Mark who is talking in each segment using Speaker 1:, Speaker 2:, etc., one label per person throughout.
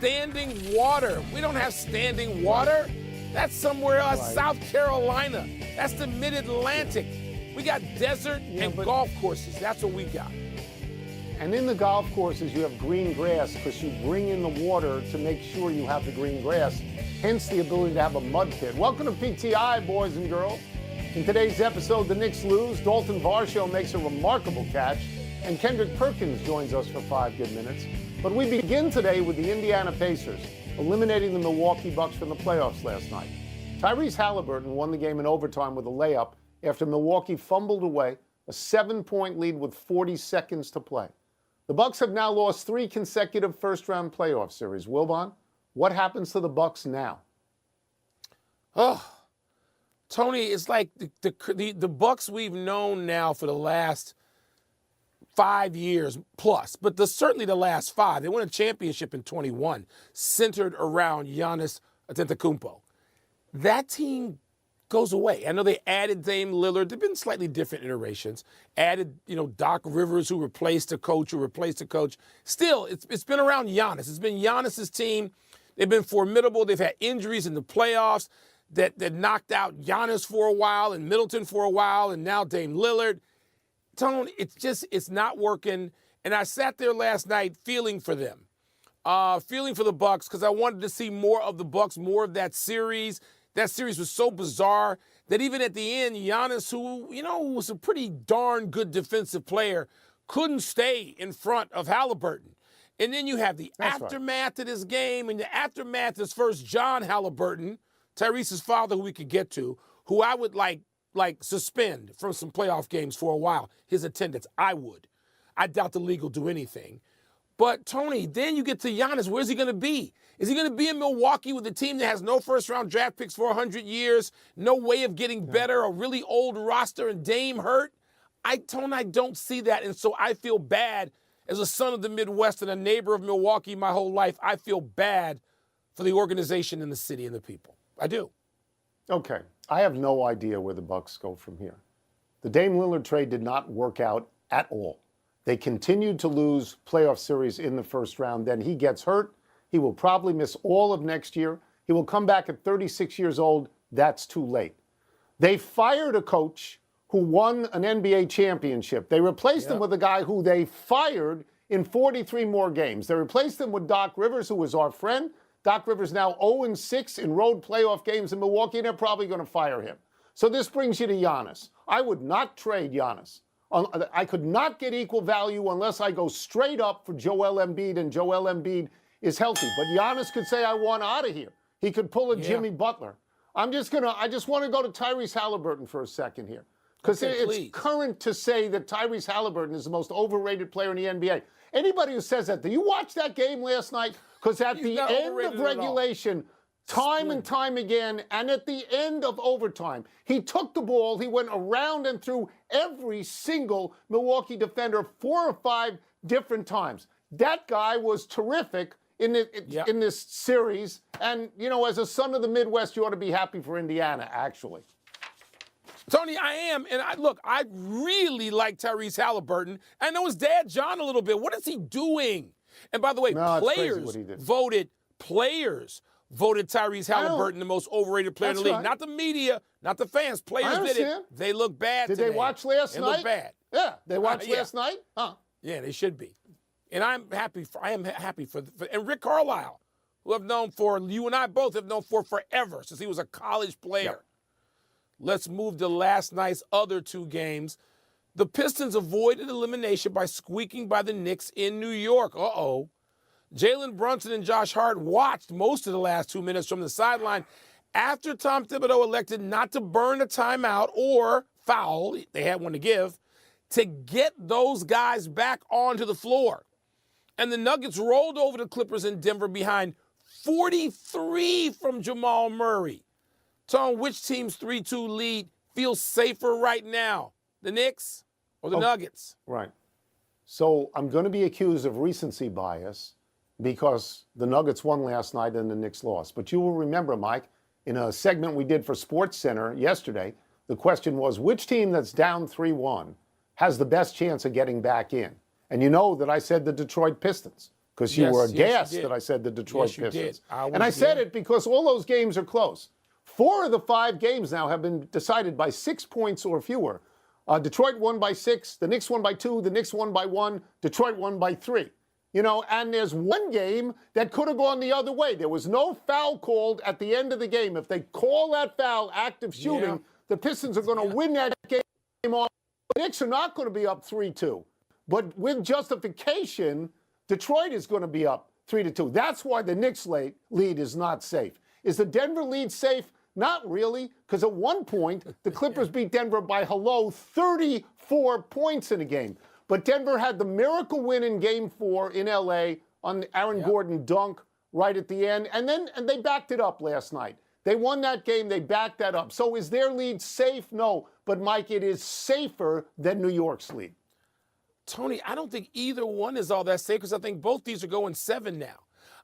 Speaker 1: standing water. We don't have standing water. That's somewhere else,
Speaker 2: Right.
Speaker 1: South Carolina. That's the mid-Atlantic. We got desert and golf courses. That's what we got.
Speaker 2: And in the golf courses, you have green grass because you bring in the water to make sure you have the green grass, hence the ability to have a mud pit. Welcome to PTI, boys and girls. In today's episode, the Knicks lose, Dalton Varsho makes a remarkable catch, and Kendrick Perkins joins us for 5 good minutes. But we begin today with the Indiana Pacers, eliminating the Milwaukee Bucks from the playoffs last night. Tyrese Halliburton won the game in overtime with a layup after Milwaukee fumbled away a 7-point lead with 40 seconds to play. The Bucks have now lost 3 consecutive first-round playoff series. Wilbon, what happens to the Bucks now?
Speaker 1: Oh, Tony, it's like the Bucks we've known now for the last 5 years plus, but certainly the last 5. They won a championship in 21, centered around Giannis Antetokounmpo. That team goes away. I know they added Dame Lillard. They've been slightly different iterations. Added, Doc Rivers, who replaced the coach, Still, it's been around Giannis. It's been Giannis's team. They've been formidable. They've had injuries in the playoffs that knocked out Giannis for a while and Middleton for a while and now Dame Lillard. Tone, it's not working. And I sat there last night feeling for them, feeling for the Bucks because I wanted to see more of the Bucks, more of that series. That series was so bizarre that even at the end, Giannis, who, was a pretty darn good defensive player, couldn't stay in front of Halliburton. And then you have the aftermath of this game, and the aftermath is first John Halliburton, Tyrese's father, who we could get to, who I would like suspend from some playoff games for a while, his attendance. I would. I doubt the league will do anything. But, Tony, then you get to Giannis. Where's he going to be? Is he going to be in Milwaukee with a team that has no first-round draft picks for 100 years, no way of getting better, a really old roster, and Dame hurt? I don't see that, and so I feel bad. As a son of the Midwest and a neighbor of Milwaukee my whole life, I feel bad for the organization and the city and the people. I do.
Speaker 2: Okay. I have no idea where the Bucks go from here. The Dame Lillard trade did not work out at all. They continued to lose playoff series in the first round. Then he gets hurt. He will probably miss all of next year. He will come back at 36 years old. That's too late. They fired a coach who won an NBA championship. They replaced him with a guy who they fired in 43 more games. They replaced him with Doc Rivers, who was our friend. Doc Rivers now 0-6 in road playoff games in Milwaukee, and they're probably going to fire him. So this brings you to Giannis. I would not trade Giannis. I could not get equal value unless I go straight up for Joel Embiid, and Joel Embiid is healthy. But Giannis could say, I want out of here. He could pull a Jimmy Butler. I just want to go to Tyrese Halliburton for a second here. Because it's current to say that Tyrese Halliburton is the most overrated player in the NBA. Anybody who says that, do you watch that game last night? Because at the end of regulation, time and time again, and at the end of overtime, he took the ball, he went around and through every single Milwaukee defender 4 or 5 different times. That guy was terrific in this series. And, as a son of the Midwest, you ought to be happy for Indiana, actually.
Speaker 1: Tony, I am. And I really like Tyrese Halliburton. I know his dad, John, a little bit. What is he doing? And by the way, players voted Tyrese Halliburton the most overrated player in the league. Not the media, not the fans. Players did it. They look bad today.
Speaker 2: Did they watch last night?
Speaker 1: They look bad.
Speaker 2: Yeah, they watched last night? Huh.
Speaker 1: Yeah, they should be. And I am happy for and Rick Carlisle, who you and I both have known for forever, since he was a college player. Yep. Let's move to last night's other 2 games. The Pistons avoided elimination by squeaking by the Knicks in New York. Jalen Brunson and Josh Hart watched most of the last 2 minutes from the sideline after Tom Thibodeau elected not to burn a timeout or foul, they had one to give, to get those guys back onto the floor. And the Nuggets rolled over the Clippers in Denver behind 43 from Jamal Murray. Tom, which team's 3-2 lead feels safer right now? The Knicks or the Nuggets?
Speaker 2: Right. So I'm going to be accused of recency bias because the Nuggets won last night and the Knicks lost. But you will remember, Mike, in a segment we did for SportsCenter yesterday, the question was, which team that's down 3-1 has the best chance of getting back in? And you know that I said the Detroit Pistons. because you
Speaker 1: Yes,
Speaker 2: were
Speaker 1: yes,
Speaker 2: aghast
Speaker 1: you did.
Speaker 2: that I said the Detroit
Speaker 1: Yes, you
Speaker 2: Pistons.
Speaker 1: did. I was,
Speaker 2: And I said
Speaker 1: yeah.
Speaker 2: it because all those games are close. 4 of the 5 games now have been decided by 6 points or fewer. Detroit won by 6, the Knicks won by 2, the Knicks won by 1, Detroit won by 3. You know, and there's one game that could have gone the other way. There was no foul called at the end of the game. If they call that foul active shooting,
Speaker 1: Yeah.
Speaker 2: the Pistons are going to win that game on. The Knicks are not going to be up 3-2. But with justification, Detroit is going to be up 3-2. That's why the Knicks lead is not safe. Is the Denver lead safe? Not really, because at one point, the Clippers beat Denver by 34 points in a game. But Denver had the miracle win in Game 4 in L.A. on the Aaron Gordon dunk right at the end. And they backed it up last night. They won that game. They backed that up. So is their lead safe? No. But, Mike, it is safer than New York's lead.
Speaker 1: Tony, I don't think either one is all that safe because I think both these are going 7 now.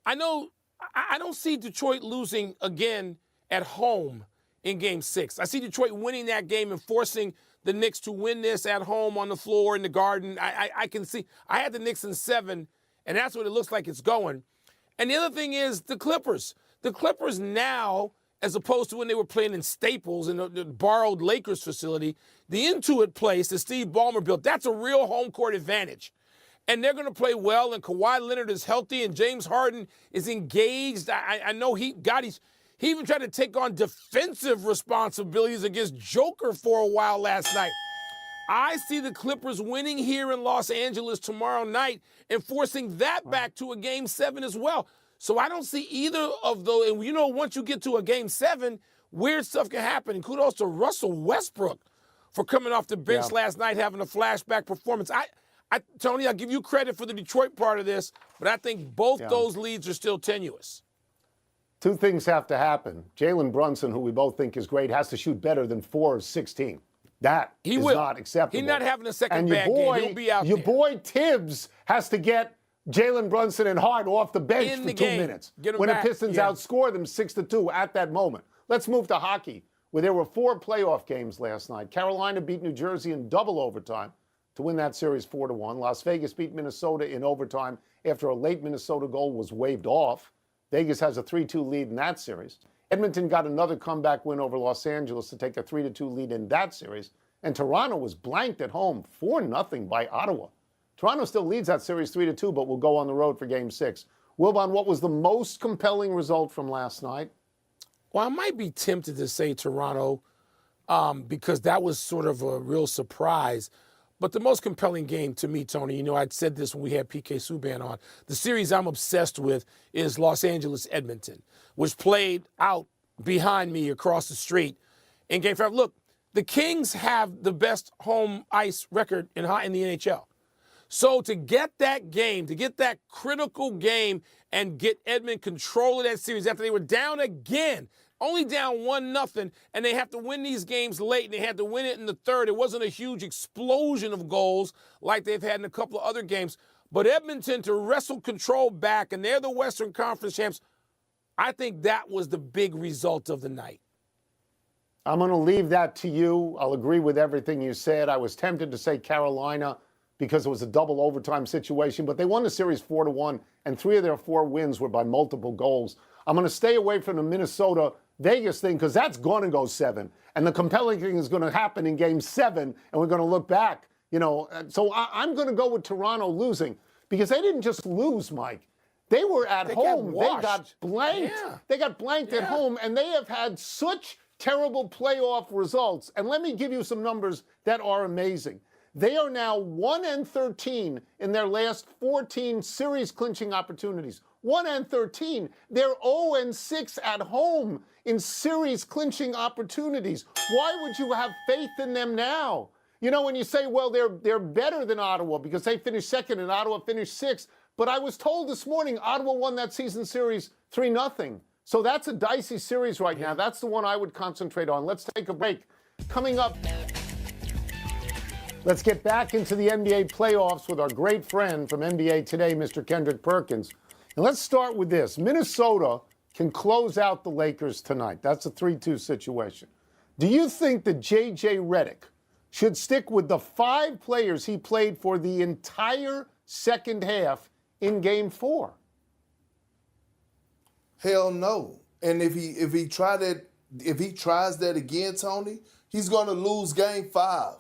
Speaker 1: I don't see Detroit losing again at home in Game 6. I see Detroit winning that game and forcing the Knicks to win this at home on the floor in the Garden. I can see. I had the Knicks in 7, and that's what it looks like it's going. And the other thing is the Clippers. The Clippers now, as opposed to when they were playing in Staples in the borrowed Lakers facility, the Intuit place that Steve Ballmer built, that's a real home court advantage. And they're going to play well, and Kawhi Leonard is healthy, and James Harden is engaged. I know he even tried to take on defensive responsibilities against Joker for a while last night. I see the Clippers winning here in Los Angeles tomorrow night and forcing that back to a Game 7 as well. So I don't see either of those. And, you know, once you get to a Game 7, weird stuff can happen. And kudos to Russell Westbrook for coming off the bench last night, having a flashback performance. Tony, I'll give you credit for the Detroit part of this, but I think both those leads are still tenuous.
Speaker 2: 2 things have to happen. Jalen Brunson, who we both think is great, has to shoot better than 4 of 16. That is not acceptable.
Speaker 1: He's not having a second
Speaker 2: and
Speaker 1: bad game. He'll be out there.
Speaker 2: Your boy Tibbs has to get Jalen Brunson and Hart off the bench for 2 minutes when the Pistons outscore them 6-2 at that moment. Let's move to hockey, where there were 4 playoff games last night. Carolina beat New Jersey in double overtime to win that series 4-1. Las Vegas beat Minnesota in overtime after a late Minnesota goal was waved off. Vegas has a 3-2 lead in that series. Edmonton got another comeback win over Los Angeles to take a 3-2 lead in that series. And Toronto was blanked at home 4-0 by Ottawa. Toronto still leads that series 3-2, but will go on the road for Game 6. Wilbon, what was the most compelling result from last night?
Speaker 1: Well, I might be tempted to say Toronto because that was sort of a real surprise. But the most compelling game to me, Tony, you know, I'd said this when we had PK Subban on. The series I'm obsessed with is Los Angeles-Edmonton, which played out behind me across the street in Game 5. Look, the Kings have the best home ice record in the NHL. So to get that game, to get that critical game and get Edmonton control of that series after they were down again, only down 1-0, and they have to win these games late, and they had to win it in the third. It wasn't a huge explosion of goals like they've had in a couple of other games. But Edmonton to wrestle control back, and they're the Western Conference champs, I think that was the big result of the night.
Speaker 2: I'm going to leave that to you. I'll agree with everything you said. I was tempted to say Carolina because it was a double overtime situation, but they won the series 4-1, and 3 of their 4 wins were by multiple goals. I'm going to stay away from the Minnesota-Vegas thing because that's going to go 7. And the compelling thing is going to happen in Game 7, and we're going to look back. You know, so I'm going to go with Toronto losing because they didn't just lose, Mike. They were at home. They got blanked. Yeah. They got blanked at home, and they have had such terrible playoff results. And let me give you some numbers that are amazing. They are now 1-13 in their last 14 series-clinching opportunities. 1-13. They're 0-6 at home in series-clinching opportunities. Why would you have faith in them now? You know, when you say, well, they're better than Ottawa because they finished second and Ottawa finished sixth. But I was told this morning Ottawa won that season series 3-0. So that's a dicey series right now. That's the one I would concentrate on. Let's take a break. Coming up, let's get back into the NBA playoffs with our great friend from NBA Today, Mr. Kendrick Perkins. And let's start with this. Minnesota can close out the Lakers tonight. That's a 3-2 situation. Do you think that J.J. Redick should stick with the 5 players he played for the entire second half in Game 4?
Speaker 3: Hell no. And if he tries that again, Tony, he's going to lose Game 5,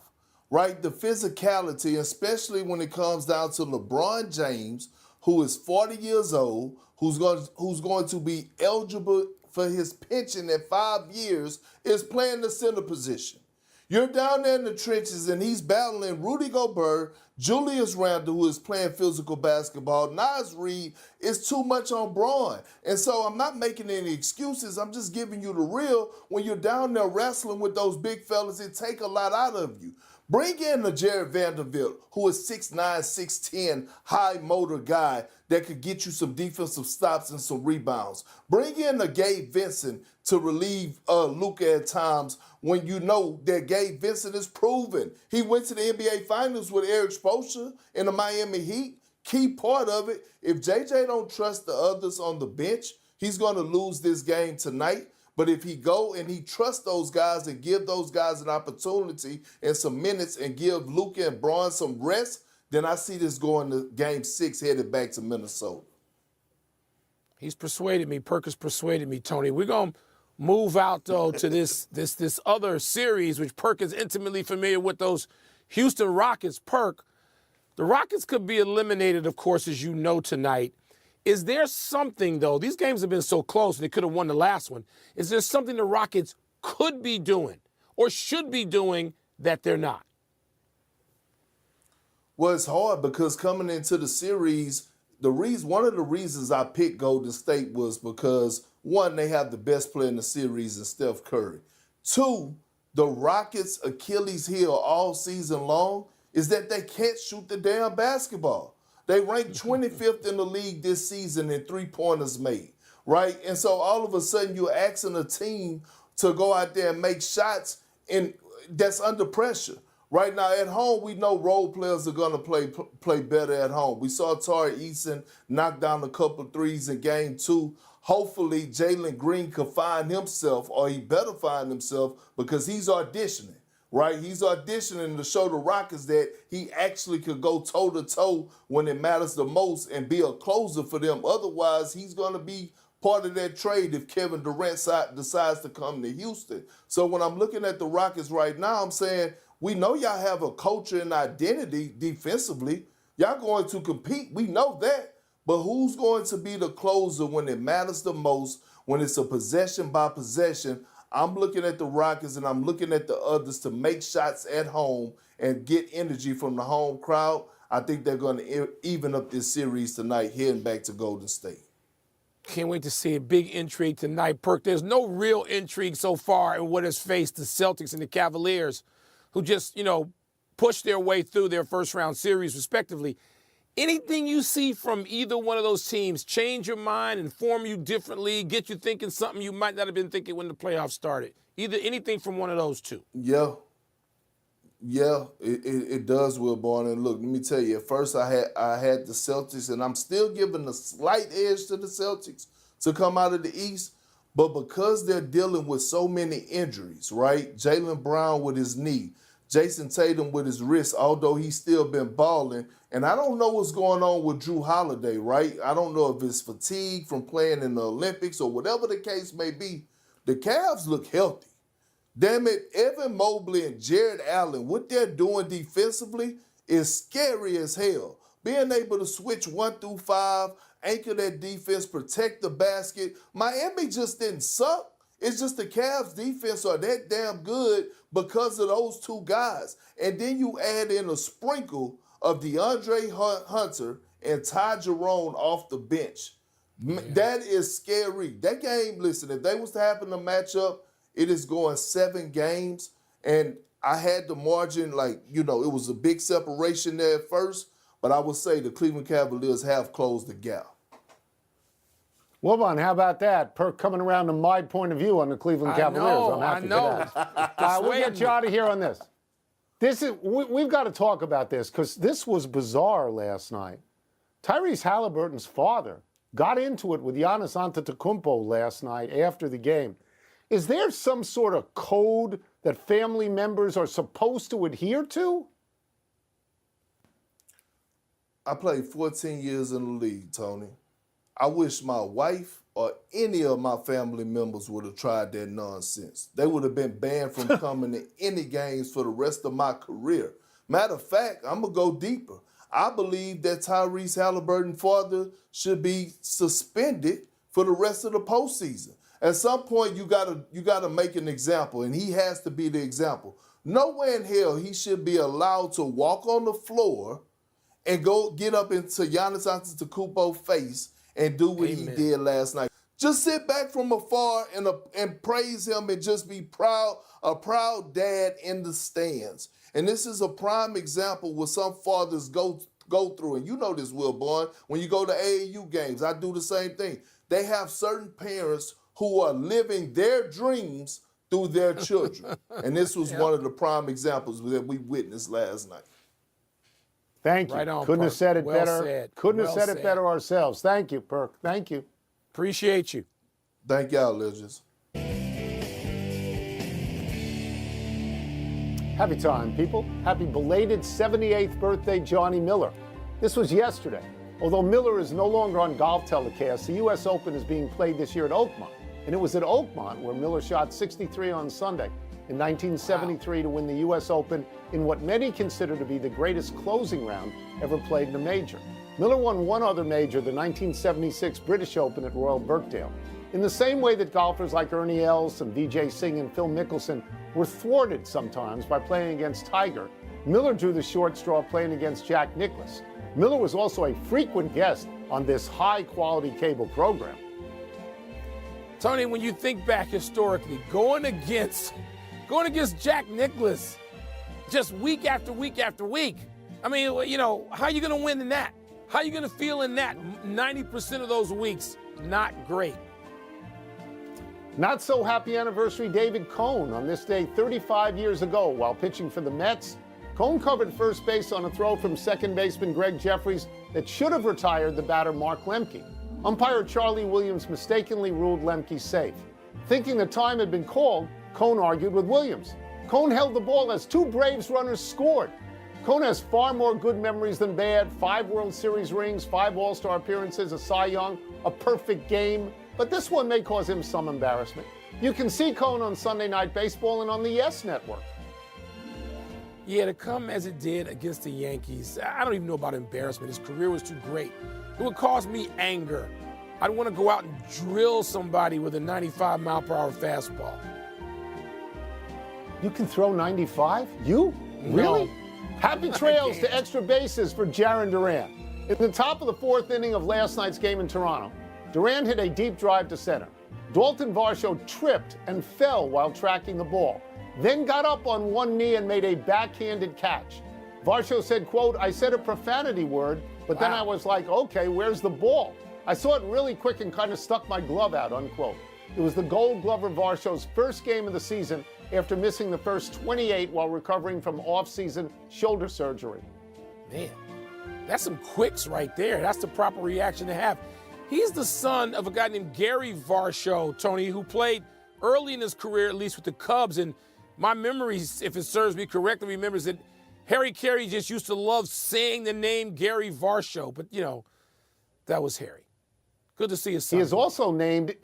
Speaker 3: right? The physicality, especially when it comes down to LeBron James, who is 40 years old, who's going to be eligible for his pension at 5 years, is playing the center position. You're down there in the trenches, and he's battling Rudy Gobert, Julius Randle, who is playing physical basketball. Naz Reid is too much on Braun. And so I'm not making any excuses. I'm just giving you the real. When you're down there wrestling with those big fellas, it take a lot out of you. Bring in the Jared Vanderbilt, who is 6'9", 6'10", high motor guy that could get you some defensive stops and some rebounds. Bring in the Gabe Vincent to relieve Luka at times when you know that Gabe Vincent is proven. He went to the NBA Finals with Eric Spoelstra in the Miami Heat. Key part of it, if JJ don't trust the others on the bench, he's going to lose this game tonight. But if he go and he trusts those guys and give those guys an opportunity and some minutes and give Luka and Braun some rest, then I see this going to Game 6 headed back to Minnesota.
Speaker 1: He's persuaded me. Perkins persuaded me, Tony. We're going to move out, though, to this other series, which Perk is intimately familiar with, those Houston Rockets. Perk, the Rockets could be eliminated, of course, as you know, tonight. Is there something, though, these games have been so close and they could have won the last one. Is there something the Rockets could be doing or should be doing that they're not?
Speaker 3: Well, it's hard because coming into the series, one of the reasons I picked Golden State was because, one, they have the best player in the series in Steph Curry. Two, the Rockets' Achilles heel all season long is that they can't shoot the damn basketball. They ranked 25th in the league this season in three-pointers made, right? And so all of a sudden you're asking a team to go out there and make shots that's under pressure. Right now at home, we know role players are going to play better at home. We saw Tari Eason knock down a couple of threes in Game 2. Hopefully Jalen Green could find himself, or he better find himself, because he's auditioning. Right, he's auditioning to show the Rockets that he actually could go toe-to-toe when it matters the most and be a closer for them. Otherwise, he's going to be part of that trade if Kevin Durant decides to come to Houston. So when I'm looking at the Rockets right now, I'm saying, we know y'all have a culture and identity defensively. Y'all going to compete. We know that. But who's going to be the closer when it matters the most, when it's a possession by possession? I'm looking at the Rockets and I'm looking at the others to make shots at home and get energy from the home crowd. I think they're going to even up this series tonight, heading back to Golden State.
Speaker 1: Can't wait to see a big intrigue tonight, Perk. There's no real intrigue so far in what has faced the Celtics and the Cavaliers, who just, pushed their way through their first-round series, respectively. Anything you see from either one of those teams change your mind, inform you differently, get you thinking something you might not have been thinking when the playoffs started? Anything from one of those two?
Speaker 3: Yeah, it does, Will Barn. And look, let me tell you, at first I had the Celtics, and I'm still giving a slight edge to the Celtics to come out of the East. But because they're dealing with so many injuries, right? Jaylen Brown with his knee, Jason Tatum with his wrist, although he's still been balling. And I don't know what's going on with Drew Holiday, right? I don't know if it's fatigue from playing in the Olympics or whatever the case may be. The Cavs look healthy. Damn it, Evan Mobley and Jared Allen, what they're doing defensively is scary as hell. Being able to switch 1 through 5, anchor that defense, protect the basket. Miami just didn't suck. It's just the Cavs' defense are that damn good because of those two guys. And then you add in a sprinkle of DeAndre Hunter and Ty Jerome off the bench. Yeah. That is scary. That game, listen, if they was to happen to match up, it is going 7 games. And I had the margin, it was a big separation there at first. But I would say the Cleveland Cavaliers have closed the gap.
Speaker 2: Wilbon, how about that? Perk coming around to my point of view on the Cleveland Cavaliers. I'm happy for that. We'll get you out of here on this. We've got to talk about this because this was bizarre last night. Tyrese Halliburton's father got into it with Giannis Antetokounmpo last night after the game. Is there some sort of code that family members are supposed to adhere to?
Speaker 3: I played 14 years in the league, Tony. I wish my wife or any of my family members would have tried that nonsense. They would have been banned from coming to any games for the rest of my career. Matter of fact, I'm going to go deeper. I believe that Tyrese Halliburton's father should be suspended for the rest of the postseason. At some point, you gotta make an example, and he has to be the example. Nowhere in hell he should be allowed to walk on the floor and go get up into Giannis Antetokounmpo's face and do what he did last night. Just sit back from afar and praise him and just be proud, a proud dad in the stands. And this is a prime example what some fathers go through. And you know this, Wilborn. When you go to AAU games, I do the same thing. They have certain parents who are living their dreams through their children. And this was one of the prime examples that we witnessed last night.
Speaker 2: Thank you.
Speaker 1: Right on,
Speaker 2: Couldn't have
Speaker 1: Perk.
Speaker 2: said it
Speaker 1: Well
Speaker 2: better.
Speaker 1: said.
Speaker 2: Couldn't
Speaker 1: Well
Speaker 2: have said it
Speaker 1: said.
Speaker 2: better ourselves. Thank you, Perk. Thank you.
Speaker 1: Appreciate you.
Speaker 3: Thank y'all, legends.
Speaker 2: Happy time, people. Happy belated 78th birthday, Johnny Miller. This was yesterday. Although Miller is no longer on golf telecasts, the U.S. Open is being played this year at Oakmont. And it was at Oakmont where Miller shot 63 on Sunday in 1973 to win the U.S. Open in what many consider to be the greatest closing round ever played in a major. Miller won one other major, the 1976 British Open at Royal Birkdale. In the same way that golfers like Ernie Els and Vijay Singh and Phil Mickelson were thwarted sometimes by playing against Tiger, Miller drew the short straw playing against Jack Nicklaus. Miller was also a frequent guest on this high-quality cable program.
Speaker 1: Tony, when you think back historically, going against Jack Nicklaus just week after week after week, I mean, you know, how are you going to win in that? How are you going to feel in that? 90% of those weeks, not great.
Speaker 2: Not so happy anniversary David Cone on this day 35 years ago while pitching for the Mets. Cone covered first base on a throw from second baseman Greg Jeffries that should have retired the batter Mark Lemke. Umpire Charlie Williams mistakenly ruled Lemke safe. Thinking the time had been called, Cone argued with Williams. Cone held the ball as two Braves runners scored. Cone has far more good memories than bad: 5 World Series rings, 5 All-Star appearances, a Cy Young, a perfect game. But this one may cause him some embarrassment. You can see Cone on Sunday Night Baseball and on the Yes Network.
Speaker 1: Yeah, to come as it did against the Yankees, I don't even know about embarrassment. His career was too great. It would cause me anger. I'd want to go out and drill somebody with a 95-mile-per-hour fastball.
Speaker 2: You can throw 95? You? Really?
Speaker 1: No.
Speaker 2: Happy trails to extra bases for Jarren Duran. In the top of the 4th inning of last night's game in Toronto, Duran hit a deep drive to center. Dalton Varsho tripped and fell while tracking the ball, then got up on one knee and made a backhanded catch. Varsho said, quote, "I said a profanity word, but then I was like, okay, where's the ball? I saw it really quick and kind of stuck my glove out," unquote. It was the Gold Glover Varsho's first game of the season after missing the first 28 while recovering from off-season shoulder surgery.
Speaker 1: Man, that's some quicks right there. That's the proper reaction to have. He's the son of a guy named Gary Varsho, Tony, who played early in his career, at least with the Cubs. And my memories, if it serves me correctly, remembers that Harry Carey just used to love saying the name Gary Varsho. But, you know, that was Harry. Good to see his son.
Speaker 2: He's also named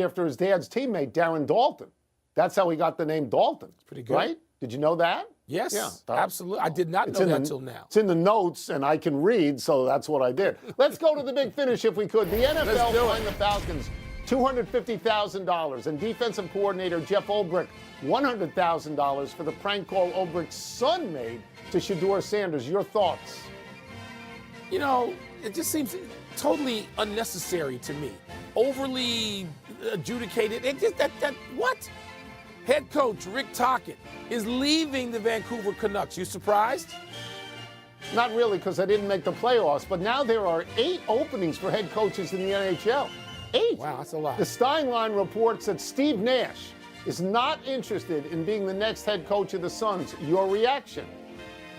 Speaker 2: after his dad's teammate, Darren Dalton. That's how he got the name Dalton.
Speaker 1: Pretty good.
Speaker 2: Right? Did you know that?
Speaker 1: Yes,
Speaker 2: Yeah,
Speaker 1: absolutely. I did not know that until now.
Speaker 2: It's in the notes, and I can read, so that's what I did. Let's go to the big finish if we could. The NFL fined the Falcons $250,000 and defensive coordinator Jeff Ulbrich $100,000 for the prank call Ulbrich's son made to Shedeur Sanders. Your thoughts?
Speaker 1: You know, it just seems totally unnecessary to me. Overly adjudicated. It just what? Head coach Rick Tocchet is leaving the Vancouver Canucks. You surprised?
Speaker 2: Not really, because I didn't make the playoffs, but now there are 8 openings for head coaches in the NHL. 8.
Speaker 1: Wow, that's a lot.
Speaker 2: The Steinline reports that Steve Nash is not interested in being the next head coach of the Suns. Your reaction?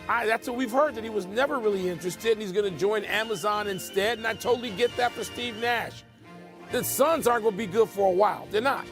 Speaker 1: That's what we've heard, that he was never really interested and he's going to join Amazon instead, and I totally get that for Steve Nash. The Suns aren't going to be good for a while. They're not.